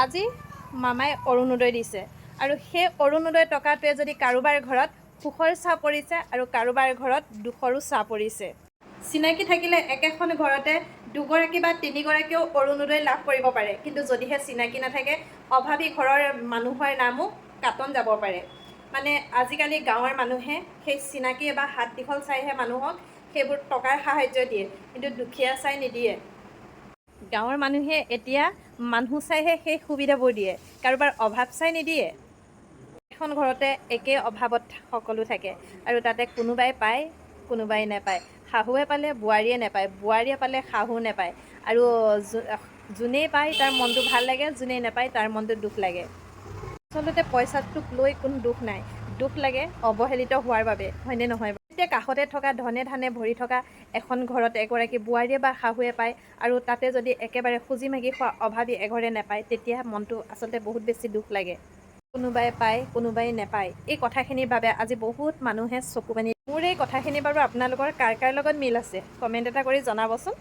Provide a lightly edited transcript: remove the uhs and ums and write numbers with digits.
আজি মামাই অৰুণোদয় দিছে আৰু সেই অৰুণোদয় টকাটোৱে যদি কাৰোবাৰ ঘৰত সুখৰ ছাঁ পৰিছে আৰু কাৰোবাৰ ঘৰত দুখৰো ছাঁ পৰিছে। চিনাকি থাকিলে একেখন ঘৰতে দুগৰাকী বা তিনিগৰাকীও অৰুণোদয় লাভ কৰিব পাৰে, কিন্তু যদিহে চিনাকি নাথাকে অভাৱী ঘৰৰ মানুহৰ নামো কাটন যাব পাৰে। মানে আজিকালি গাঁৱৰ মানুহে সেই চিনাকি বা হাত দীঘল চাইহে মানুহক সেইবোৰ টকাৰ সাহাৰ্য দিয়ে, কিন্তু দুখীয়া চাই নিদিয়ে। গাঁৱৰ মানুহে এতিয়া মানুহ চাইহে সেই সুবিধাবোৰ দিয়ে, কাৰোবাৰ অভাৱ চাই নিদিয়ে। এখন ঘৰতে একে অভাৱত সকলো থাকে আৰু তাতে কোনোবাই পায় কোনোবাই নেপায়। শাহুৱে পালে বোৱাৰীয়ে নেপায়, বোৱাৰীয়ে পালে শাহু নেপায়, আৰু যোনেই পায় তাৰ মনটো ভাল লাগে, যোনেই নেপায় তাৰ মনটো দুখ লাগে। আচলতে পইচাটোক লৈ কোনো দুখ নাই, দুখ লাগে অৱহেলিত হোৱাৰ বাবে, হয়নে নহয়? এতিয়া কাষতে থকা ধনে ধানে ভৰি থকা এখন ঘৰত এগৰাকী বোৱাৰীয়ে বা শাহুৱে পায় আৰু তাতে যদি একেবাৰে খুজি মাগি খোৱা অভাৱী এঘৰে নেপায়, তেতিয়া মনটো আচলতে বহুত বেছি দুখ লাগে। কোনোবাই পায় কোনোবাই নেপায়, এই কথাখিনিৰ বাবে আজি বহুত মানুহে চকু পানী। মোৰ এই কথাখিনি বাৰু আপোনালোকৰ কাৰ কাৰ লগত মিল আছে কমেণ্ট এটা কৰি জনাবচোন।